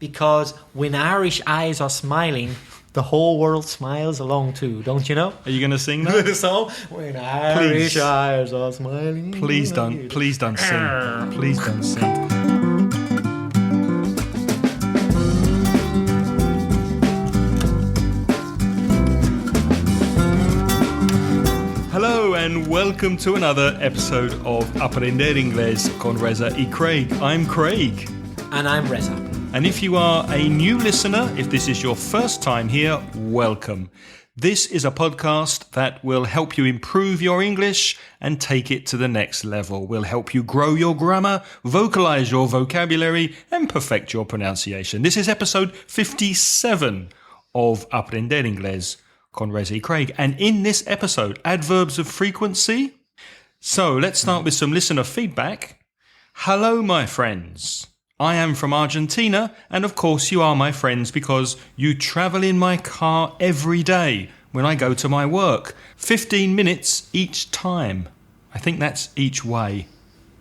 Because when Irish eyes are smiling, the whole world smiles along too, don't you know? Are you going to sing that? So, when Irish eyes are smiling... Please don't sing. Please don't sing. Hello and welcome to another episode of Aprender Inglés con Reza y Craig. I'm Craig. And I'm Reza. And if you are a new listener, if this is your first time here, welcome. This is a podcast that will help you improve your English and take it to the next level. We'll help you grow your grammar, vocalize your vocabulary, and perfect your pronunciation. This is episode 57 of Aprender Inglés con Reza y Craig. And in this episode, adverbs of frequency. So let's start with some listener feedback. Hello, my friends. I am from Argentina, and of course you are my friends because you travel in my car every day when I go to my work. 15 minutes each time. I think that's each way.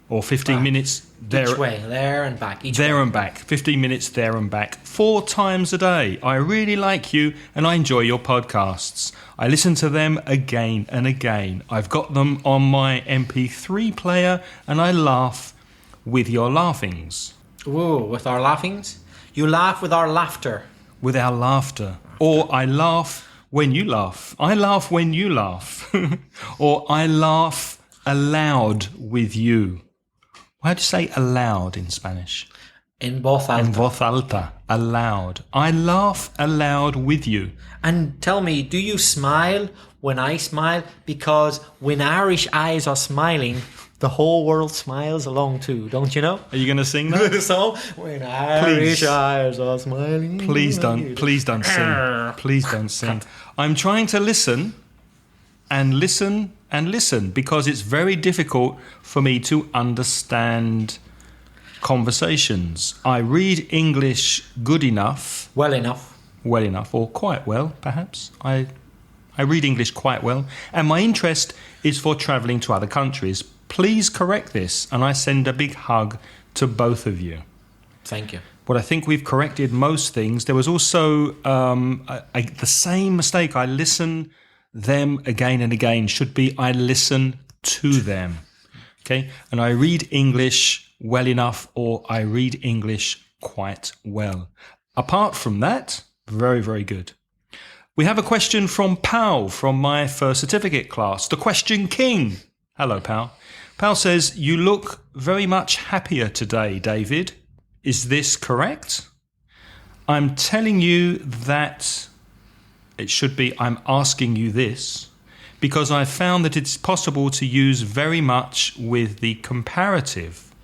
Or 15 minutes there. Each way, there and back. There and back. 15 minutes there and back. 4 times a day. I really like you and I enjoy your podcasts. I listen to them again and again. I've got them on my MP3 player and I laugh with your laughings. Whoa, with our laughings? You laugh with our laughter. With our laughter. Or I laugh when you laugh. I laugh when you laugh. Or I laugh aloud with you. How do you say aloud in Spanish? En voz alta. En voz alta. Aloud. I laugh aloud with you. And tell me, do you smile when I smile? Because when Irish eyes are smiling, the whole world smiles along too, don't you know? Are you going to sing that? So, when Irish eyes are smiling... Please don't sing. Please don't sing. I'm trying to listen and listen and listen because it's very difficult for me to understand conversations. I read English good enough. Well enough, or quite well, perhaps. I read English quite well. And my interest is for travelling to other countries. Please correct this, and I send a big hug to both of you. Thank you. But I think we've corrected most things. There was also the same mistake. I listen them again and again. Should be I listen to them. Okay? And I read English well enough, or I read English quite well. Apart from that, very, very good. We have a question from Pal from my first certificate class, the Question King. Hello, Pal. Pal says, you look very much happier today, David. Is this correct? I'm telling you that it should be I'm asking you this because I found that it's possible to use very much with the comparative,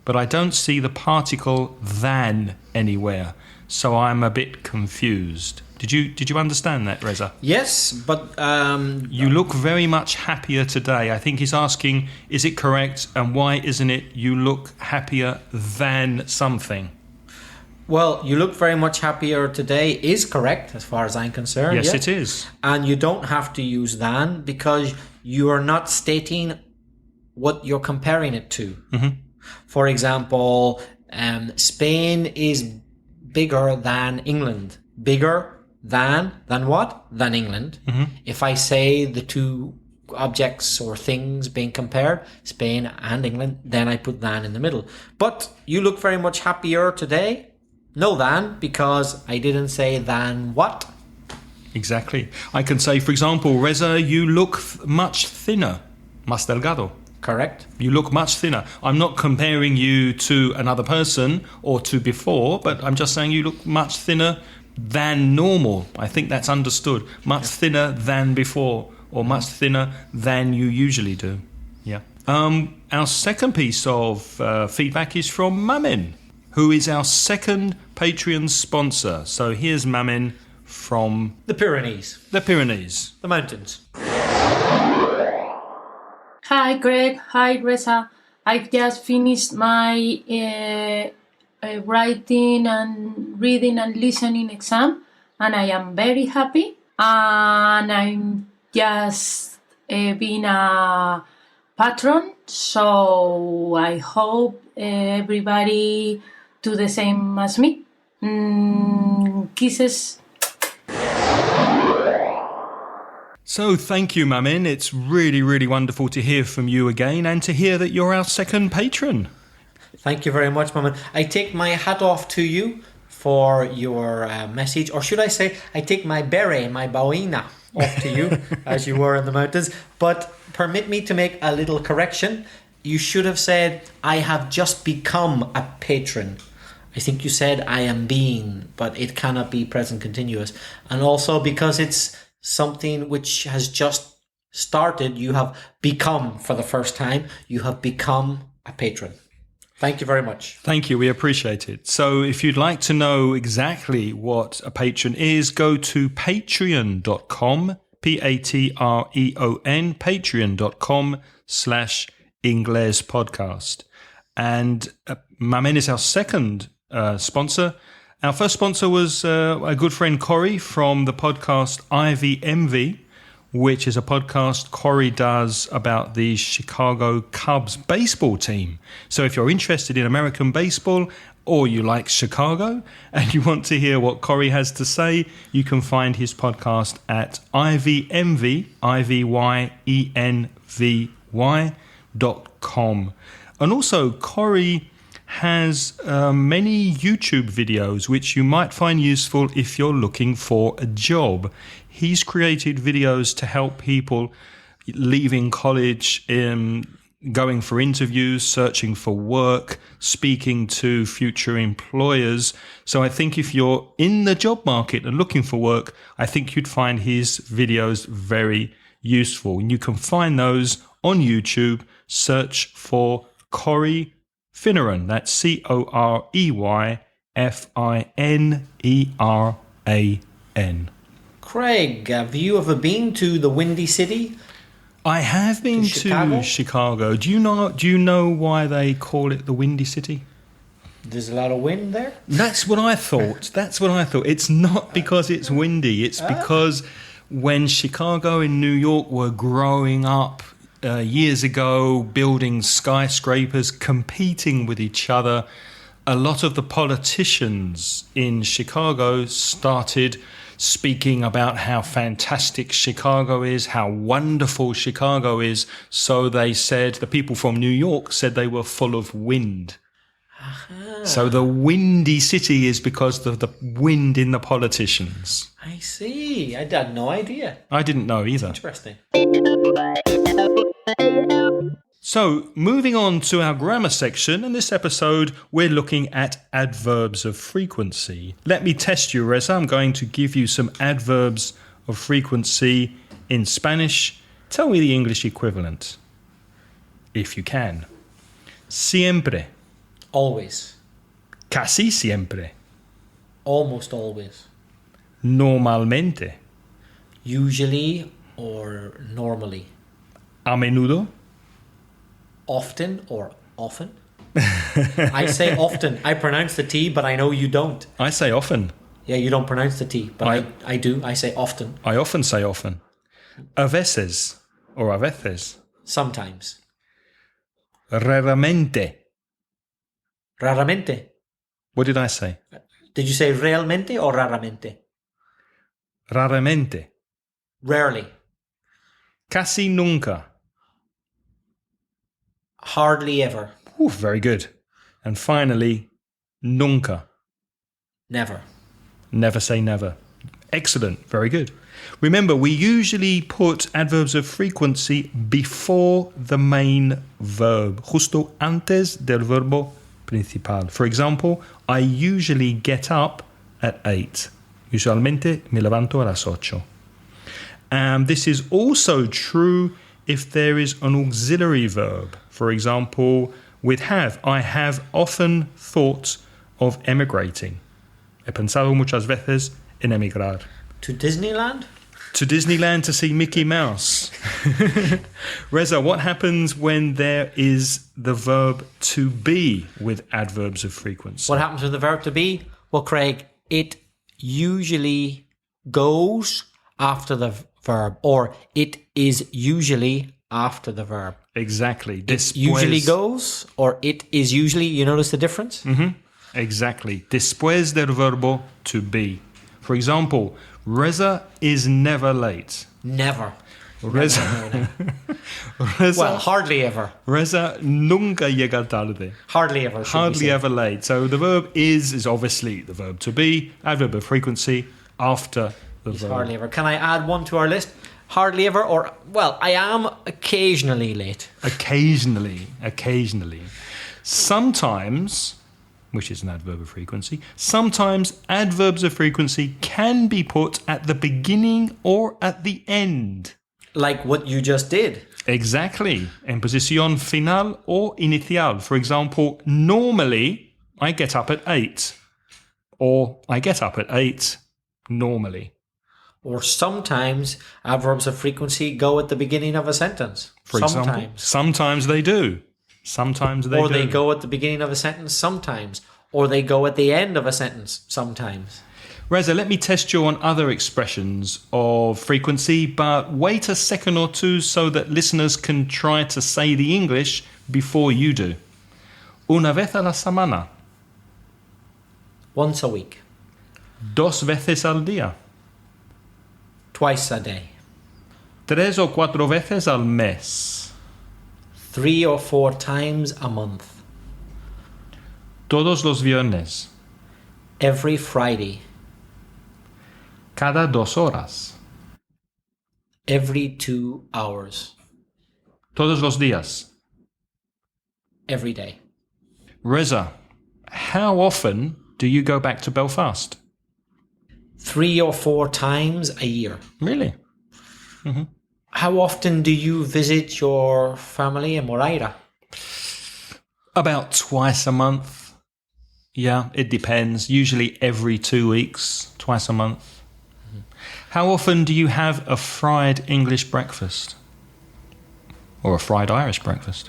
but I don't see the particle than anywhere, so I'm a bit confused. Did you understand that, Reza? Yes, but... You look very much happier today. I think he's asking, is it correct? And why isn't it you look happier than something? Well, you look very much happier today is correct as far as I'm concerned. Yes, it is. And you don't have to use than because you are not stating what you're comparing it to. Mm-hmm. For example, Spain is bigger than England. Bigger than what? Than England. Mm-hmm. If I say the two objects or things being compared, Spain and England, then I put than in the middle. But you look very much happier today. No than, because I didn't say than what? Exactly. I can say, for example, Reza, you look much thinner. Más delgado. Correct. You look much thinner. I'm not comparing you to another person or to before, but I'm just saying you look much thinner than normal. I think that's understood. Much thinner than before, or much thinner than you usually do. Yeah. Our second piece of feedback is from Mamin, who is our second Patreon sponsor. So here's Mamin from... The Pyrenees. The mountains. Hi, Greg. Hi, Reza. I've just finished my writing and reading and listening exam, and I am very happy. And I'm just being a patron, so I hope everybody do the same as me. Kisses. So thank you, Mamin. It's really, really wonderful to hear from you again and to hear that you're our second patron. Thank you very much, Maman. I take my hat off to you for your message, or should I say, I take my beret, my boina, off to you, as you were in the mountains. But permit me to make a little correction. You should have said, I have just become a patron. I think you said, I am being, but it cannot be present continuous. And also because it's something which has just started, you have become for the first time, you have become a patron. Thank you very much. Thank you. We appreciate it. So if you'd like to know exactly what a patron is, go to patreon.com, Patreon, patreon.com/Ingles podcast. And Mamen is our second sponsor. Our first sponsor was a good friend, Corey, from the podcast IVMV, which is a podcast Corey does about the Chicago Cubs baseball team. So if you're interested in American baseball or you like Chicago and you want to hear what Corey has to say, you can find his podcast at IVMV.com. And also, Corey has many YouTube videos which you might find useful if you're looking for a job. He's created videos to help people leaving college, going for interviews, searching for work, speaking to future employers. So I think if you're in the job market and looking for work, I think you'd find his videos very useful. And you can find those on YouTube. Search for Corey Finneran. That's CoreyFineran. Craig, have you ever been to the Windy City? I have been to Chicago. Do you know why they call it the Windy City? There's a lot of wind there? That's what I thought. It's not because it's windy. It's because when Chicago and New York were growing up years ago, building skyscrapers, competing with each other, a lot of the politicians in Chicago started speaking about how fantastic Chicago is, how wonderful Chicago is. So they said, the people from New York said they were full of wind. Uh-huh. So the Windy City is because of the wind in the politicians. I see. I had no idea. I didn't know either. Interesting. So, moving on to our grammar section, in this episode, we're looking at adverbs of frequency. Let me test you, Reza. I'm going to give you some adverbs of frequency in Spanish. Tell me the English equivalent, if you can. Siempre. Always. Casi siempre. Almost always. Normalmente. Usually or normally. A menudo. Often or often? I say often. I pronounce the T, but I know you don't. I say often. Yeah, you don't pronounce the T, but I do. I say often. I often say often. A veces or a veces. Sometimes. Raramente. Raramente. What did I say? Did you say realmente or raramente? Raramente. Rarely. Casi nunca. Hardly ever. Ooh, very good. And finally, nunca. Never. Never say never. Excellent. Very good. Remember, we usually put adverbs of frequency before the main verb, justo antes del verbo principal. For example, I usually get up at 8. Usualmente me levanto a las 8. And this is also true if there is an auxiliary verb. For example, with have. I have often thought of emigrating. He pensado muchas veces en emigrar. To Disneyland? To Disneyland to see Mickey Mouse. Reza, what happens when there is the verb to be with adverbs of frequency? What happens with the verb to be? Well, Craig, it usually goes after the verb, or it is usually after the verb. Exactly. It usually goes, or it is usually. You notice the difference? Mm-hmm. Exactly. Después del verbo to be. For example, Reza is never late. Never. Reza, No. Reza, Well, hardly ever. Reza nunca llega tarde. Hardly ever. should we Hardly say. ever late. So the verb is obviously the verb to be, adverb of frequency after the verb. Hardly ever. Can I add one to our list? Hardly ever, or, well, I am occasionally late. Occasionally. Sometimes, which is an adverb of frequency, sometimes adverbs of frequency can be put at the beginning or at the end. Like what you just did. Exactly. En posición final or inicial. For example, normally I get up at 8. Or I get up at 8 normally. Or sometimes adverbs of frequency go at the beginning of a sentence. For example, sometimes they do. Sometimes they do. Or they go at the beginning of a sentence sometimes. Or they go at the end of a sentence sometimes. Reza, let me test you on other expressions of frequency, but wait a second or two so that listeners can try to say the English before you do. Una vez a la semana. Once a week. Dos veces al día. Twice a day. 3 o 4 veces al mes. 3 or 4 times a month. Todos los viernes. Every Friday. Cada 2 horas. Every 2 hours. Todos los días. Every day. Reza, how often do you go back to Belfast? 3 or 4 times a year. Really? How often do you visit your family in Moreira? About twice a month. Yeah, it depends. Usually every 2 weeks, twice a month. How often do you have a fried English breakfast? Or a fried Irish breakfast?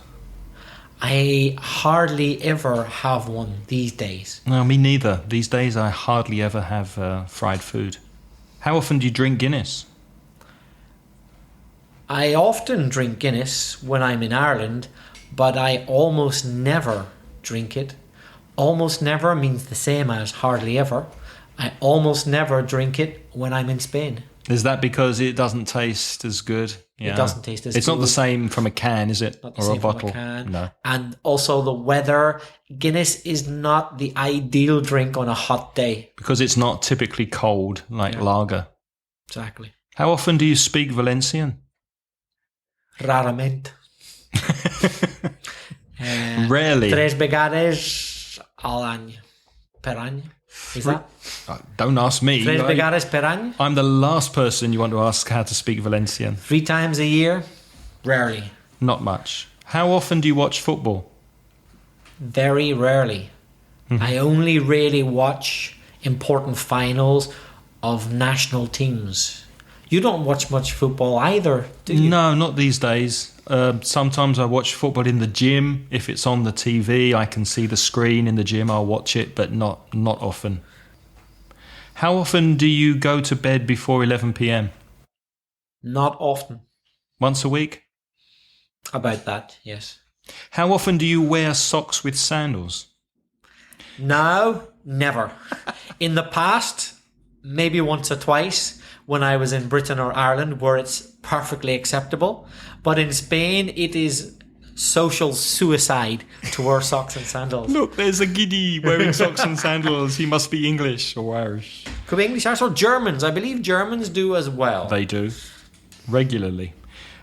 I hardly ever have one these days. No, me neither. These days I hardly ever have fried food. How often do you drink Guinness? I often drink Guinness when I'm in Ireland, but I almost never drink it. Almost never means the same as hardly ever. I almost never drink it when I'm in Spain. Is that because it doesn't taste as good? Yeah. It doesn't taste as It's good. not the same from a can, is it? Not the Or same a from bottle? can. No. And also the weather. Guinness is not the ideal drink on a hot day. Because it's not typically cold like lager. Exactly. How often do you speak Valencian? Raramente. Rarely. 3 vegades al año. Per año. Is that? Don't ask me. 3 vegades per año? I'm the last person you want to ask how to speak Valencian. 3 times a year? Rarely. Not much. How often do you watch football? Very rarely. I only really watch important finals of national teams. You don't watch much football either, do you? No, not these days. Sometimes I watch football in the gym. If it's on the TV, I can see the screen in the gym. I'll watch it, but not often. How often do you go to bed before 11 p.m.? Not often. Once a week? About that, yes. How often do you wear socks with sandals? Now, never. In the past, maybe once or twice when I was in Britain or Ireland where it's perfectly acceptable. But in Spain, it is social suicide to wear socks and sandals. Look, there's a giddy wearing socks and sandals. He must be English or Irish. Could be English, Irish, or Germans. I believe Germans do as well. They do. Regularly.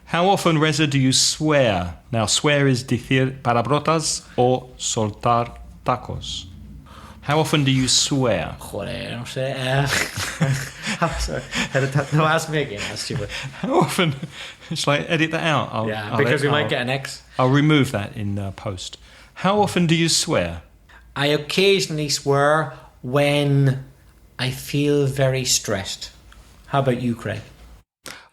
How often, Reza, do you swear? Now, swear is decir palabrotas or soltar tacos. How often do you swear? Joder, no sé. I'm sorry. No, ask me again. That's stupid. How often? Shall I edit that out? I'll because we might get an X. I'll remove that in post. How often do you swear? I occasionally swear when I feel very stressed. How about you, Craig?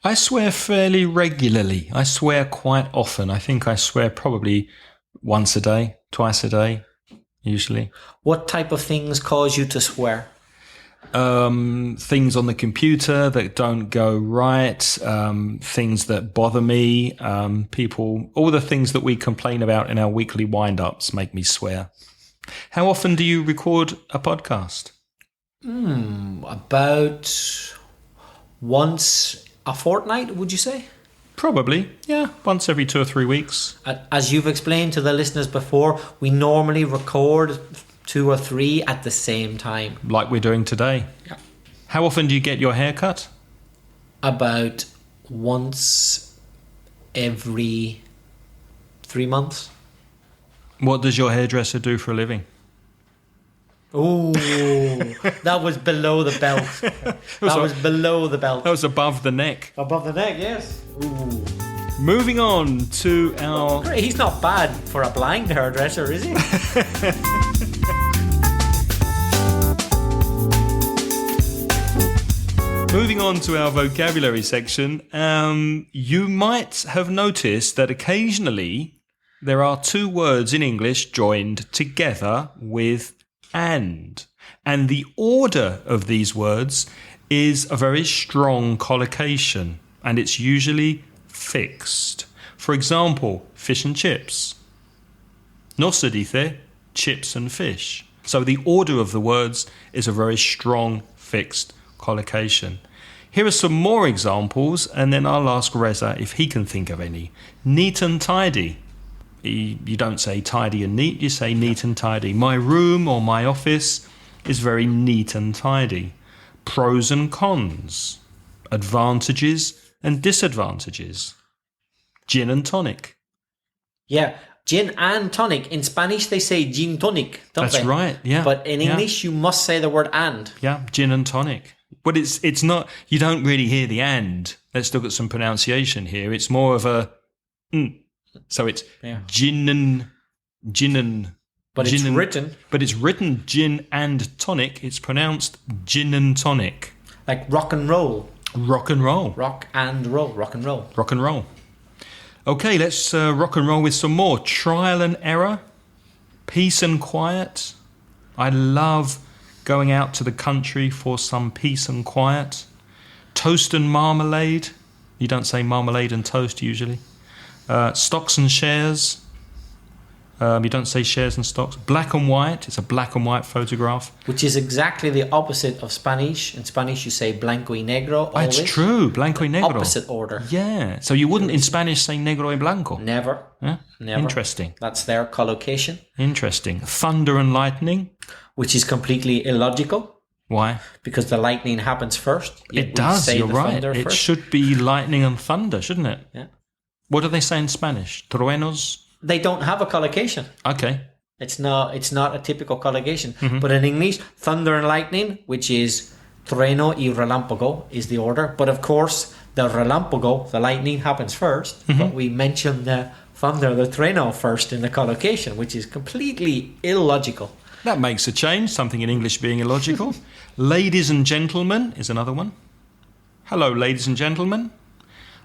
I swear fairly regularly. I swear quite often. I think I swear probably once a day, twice a day, usually. What type of things cause you to swear? Things on the computer that don't go right, things that bother me, people, all the things that we complain about in our weekly wind-ups make me swear. How often do you record a podcast? About once a fortnight, would you say? Probably, yeah, once every 2 or 3 weeks. As you've explained to the listeners before, we normally record 2 or 3 at the same time. Like we're doing today. Yeah. How often do you get your hair cut? About once every 3 months. What does your hairdresser do for a living? Oh, that was below the belt. That was below the belt. That was above the neck. Above the neck, yes. Ooh. Moving on to our... Great. He's not bad for a blind hairdresser, is he? Moving on to our vocabulary section, you might have noticed that occasionally there are 2 words in English joined together with and the order of these words is a very strong collocation, and it's usually fixed. For example, fish and chips. No se dice chips and fish. So the order of the words is a very strong fixed collocation. Here are some more examples, and then I'll ask Reza if he can think of any. Neat and tidy. You don't say tidy and neat, you say neat and tidy. My room or my office is very neat and tidy. Pros and cons. Advantages and disadvantages. Gin and tonic. Yeah, gin and tonic. In Spanish, they say gin tonic, don't they? That's right, yeah. But in English, you must say the word and. Yeah, gin and tonic. But it's not, you don't really hear the and. Let's look at some pronunciation here. It's more of a So it's gin and... But it's written. But it's written gin and tonic. It's pronounced gin and tonic. Like rock and roll. Rock and roll. Rock and roll. Rock and roll. Rock and roll. Okay, let's rock and roll with some more. Trial and error. Peace and quiet. I love going out to the country for some peace and quiet. Toast and marmalade. You don't say marmalade and toast usually. Stocks and shares. You don't say shares and stocks. Black and white. It's a black and white photograph. Which is exactly the opposite of Spanish. In Spanish, you say blanco y negro. Always. It's true. Blanco y negro. Opposite order. Yeah. So you wouldn't in Spanish say negro y blanco. Never. Yeah? Never. Interesting. That's their collocation. Interesting. Thunder and lightning. Which is completely illogical. Why? Because the lightning happens first. It does. You're right. It first. should be lightning and thunder, shouldn't it? Yeah. What do they say in Spanish? Truenos? They don't have a collocation. Okay. It's not a typical collocation. But in English, thunder and lightning, which is trueno y relámpago, is the order. But of course, the relámpago, the lightning, happens first. But we mention the thunder, the trueno, first in the collocation, which is completely illogical. That makes a change, something in English being illogical. Ladies and gentlemen is another one. Hello, ladies and gentlemen.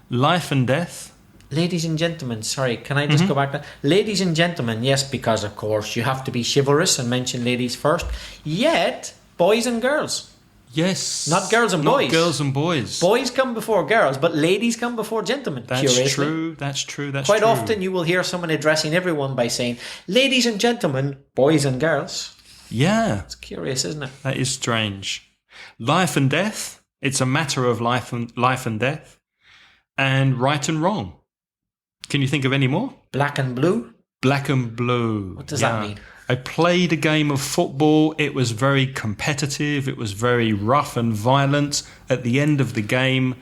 Life and death. Ladies and gentlemen, sorry, can I just go back to ladies and gentlemen? Yes, because of course you have to be chivalrous and mention ladies first. Yet, boys and girls. Yes. Not girls and boys. Not girls and boys. Boys come before girls, but ladies come before gentlemen. That's curiously. true. That's true. That's Quite true. often you will hear someone addressing everyone by saying, ladies and gentlemen, boys and girls. Yeah. It's curious, isn't it? That is strange. Life and death. It's a matter of life and death. And right and wrong. Can you think of any more? Black and blue. Black and blue. What does that mean? I played a game of football. It was very competitive. It was very rough and violent. At the end of the game,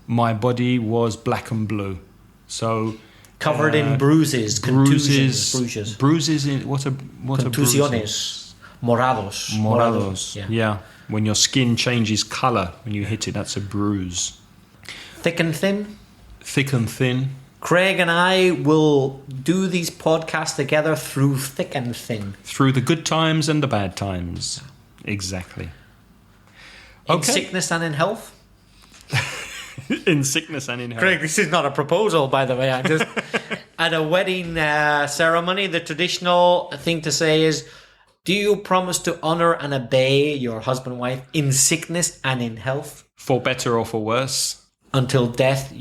my body was black and blue. So covered in bruises, contusions, bruises. What are contusiones, morados. Yeah. When your skin changes colour when you hit it, that's a bruise. Thick and thin. Thick and thin. Craig and I will do these podcasts together through thick and thin. Through the good times and the bad times. Exactly. In sickness and in health. In sickness and in health. Craig, this is not a proposal, by the way. I'm just at a wedding ceremony. The traditional thing to say is, do you promise to honour and obey your husband and wife in sickness and in health? For better or for worse? Until death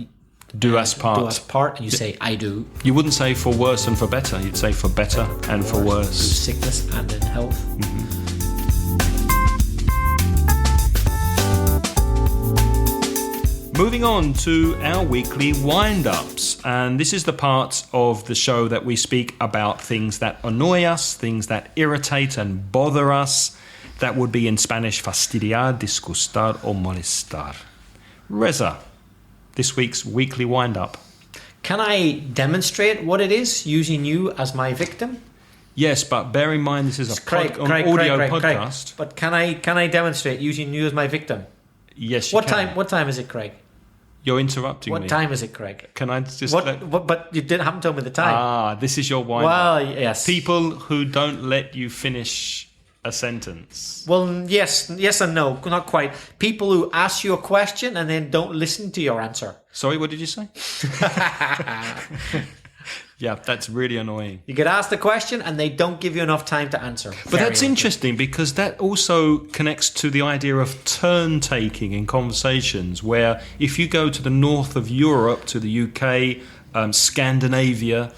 Do us part. Do us part, and you say I do. You wouldn't say for worse and for better. You'd say for better and for Through worse. sickness and in health. Moving on to our weekly wind-ups. And this is the part of the show that we speak about things that annoy us, things that irritate and bother us. That would be in Spanish fastidiar, disgustar o molestar. Reza, this week's weekly wind-up. Can I demonstrate what it is using you as my victim? Yes, but bear in mind this is a Craig, audio podcast. But can I demonstrate using you as my victim? Yes, you What can. time? What time is it, Craig? You're interrupting me. What time is it, Craig? Can I just... But you haven't told me the time. this is your wind-up. Well, yes. People who don't let you finish a sentence. Well, yes and no, not quite. People who ask you a question and then don't listen to your answer. Sorry, what did you say? Yeah, that's really annoying. You get asked a question and they don't give you enough time to answer. But that's interesting because that also connects to the idea of turn taking in conversations, where if you go to the north of Europe, to the UK, Scandinavia,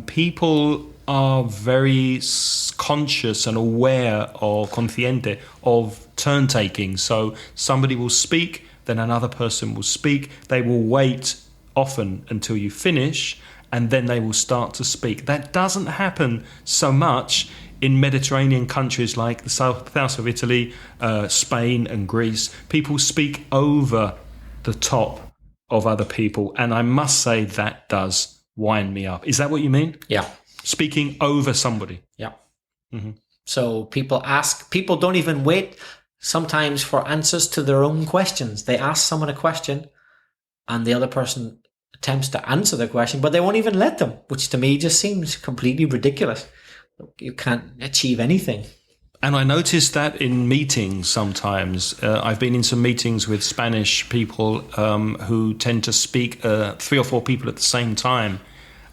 people are very conscious and aware or consciente of turn taking. So somebody will speak, then another person will speak. They will wait often until you finish, and then they will start to speak. That doesn't happen so much in Mediterranean countries like the south of Italy, Spain and Greece. People speak over the top of other people, and I must say that does wind me up. Is that what you mean? Yeah. Speaking over somebody. Yeah. Mm-hmm. So people don't even wait sometimes for answers to their own questions. They ask someone a question and the other person attempts to answer the question, but they won't even let them, which to me just seems completely ridiculous. You can't achieve anything. And I noticed that in meetings sometimes. I've been in some meetings with Spanish people who tend to speak 3 or 4 people at the same time.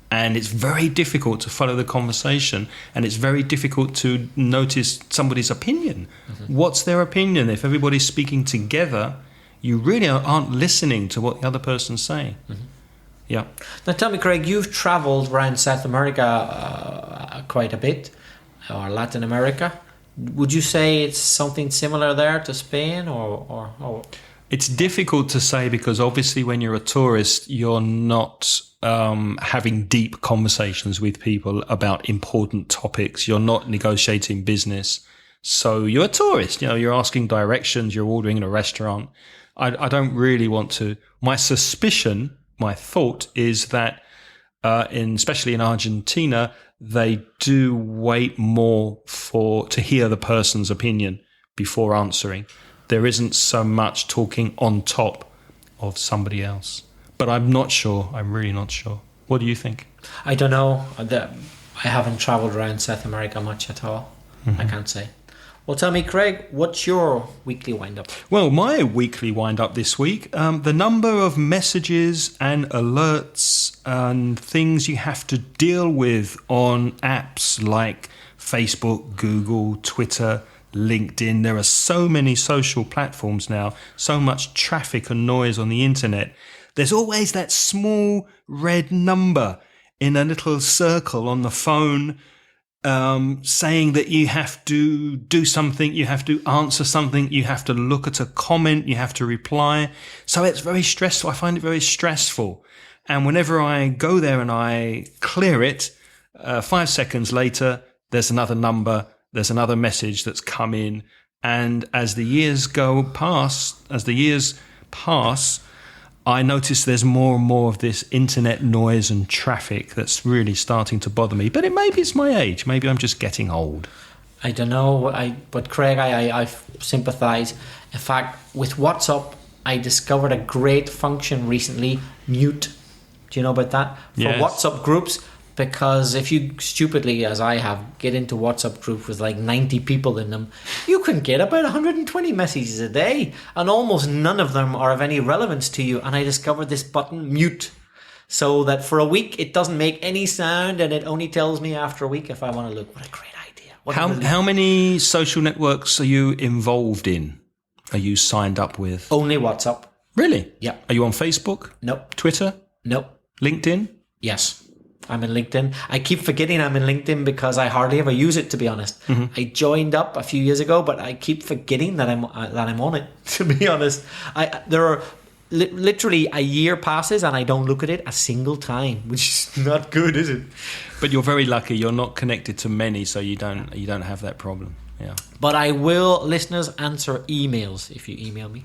And it's very difficult to follow the conversation. And it's very difficult to notice somebody's opinion. Mm-hmm. What's their opinion? If everybody's speaking together, you really aren't listening to what the other person's saying. Mm-hmm. Yeah. Now tell me, Craig, you've travelled around South America quite a bit, or Latin America. Would you say it's something similar there to Spain, or? It's difficult to say because obviously when you're a tourist, you're not having deep conversations with people about important topics. You're not negotiating business. So you're a tourist. You're asking directions. You're ordering in a restaurant. I don't really want to. My suspicion, my thought is that especially in Argentina, they do wait more to hear the person's opinion before answering. There isn't so much talking on top of somebody else. But I'm not sure. I'm really not sure. What do you think? I don't know. I haven't travelled around South America much at all. Mm-hmm. I can't say. Well, tell me, Craig, what's your weekly wind-up? Well, my weekly wind-up this week, the number of messages and alerts and things you have to deal with on apps like Facebook, Google, Twitter, LinkedIn. There are so many social platforms now, so much traffic and noise on the internet. There's always that small red number in a little circle on the phone saying that you have to do something, you have to answer something, you have to look at a comment, you have to reply. So it's very stressful. I find it very stressful. And whenever I go there and I clear it, 5 seconds later, there's another number, there's another message that's come in. And as the years pass, I notice there's more and more of this internet noise and traffic that's really starting to bother me. But maybe it's my age. Maybe I'm just getting old. I don't know. But Craig, I sympathise. In fact, with WhatsApp, I discovered a great function recently, mute. Do you know about that? For yes. WhatsApp groups. Because if you stupidly, as I have, get into WhatsApp group with like 90 people in them, you can get about 120 messages a day, and almost none of them are of any relevance to you. And I discovered this button, mute, so that for a week it doesn't make any sound, and it only tells me after a week if I want to look. What a great idea. How many social networks are you involved in? Are you signed up with? Only WhatsApp. Really? Yeah. Are you on Facebook? Nope. Twitter? Nope. LinkedIn? Yes. I'm in LinkedIn. I keep forgetting I'm in LinkedIn because I hardly ever use it, to be honest. I joined up a few years ago, but I keep forgetting that I'm on it, to be honest. There are literally a year passes and I don't look at it a single time, which is not good, is it? But you're very lucky. You're not connected to many, so you don't have that problem. Yeah. But I will, listeners, answer emails if you email me.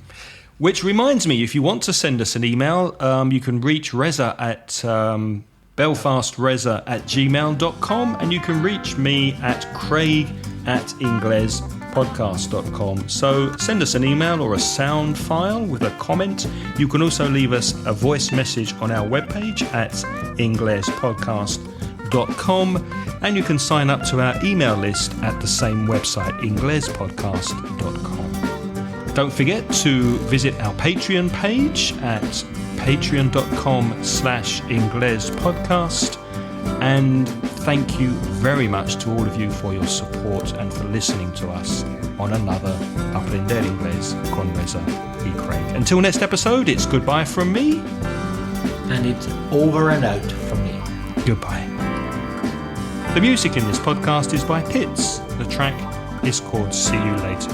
Which reminds me, if you want to send us an email, you can reach Reza at belfastreza@gmail.com, and you can reach me at craig@inglespodcast.com. So send us an email or a sound file with a comment. You can also leave us a voice message on our webpage at inglespodcast.com, and you can sign up to our email list at the same website, inglespodcast.com. Don't forget to visit our Patreon page at patreon.com/inglespodcast. And thank you very much to all of you for your support and for listening to us on another Aprender Inglés con Reza y Craig. Until next episode, it's goodbye from me. And it's over and out from me. Goodbye. The music in this podcast is by Pits. The track is called See You Later.